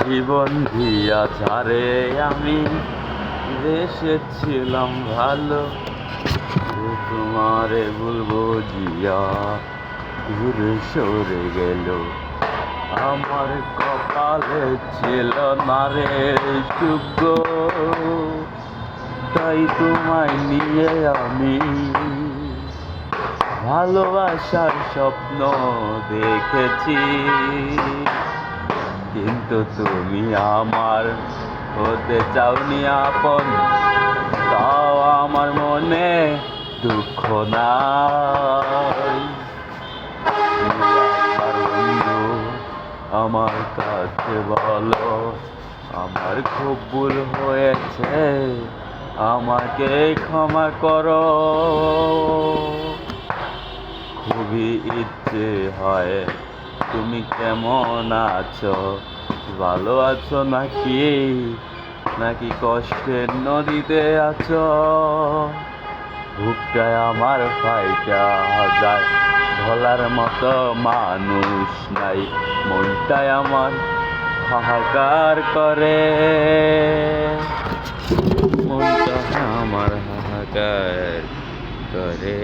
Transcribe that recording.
জীবন দিয়া ছাড়ে আমি দেশে ছিলাম ভালো, তোমারে বলবো জিয়া দূরে সরে গেল। আমার কপালে ছিল না রে সুখ, তাই তোমায় নিয়ে আমি ভালোবাসার স্বপ্ন দেখেছি। কিন্তু তুমি আমার হতে চাওনি আপন, তাও আমার মনে দুঃখ নাই। একবার বন্ধু আমার কাছে বলো, আমার খুব ভুল হয়েছে, আমাকে ক্ষমা করো। খুবই ইচ্ছে হয় তুমি কেমন আছো, ভালো আছো নাকি নাকি কষ্টের নদীতে আছো। বুকটায় আমার ফাইটা যায়, ভোলার মতো মানুষ নাই, মনটায় আমার হাহাকার করে, মনটা আমার হাহাকার করে।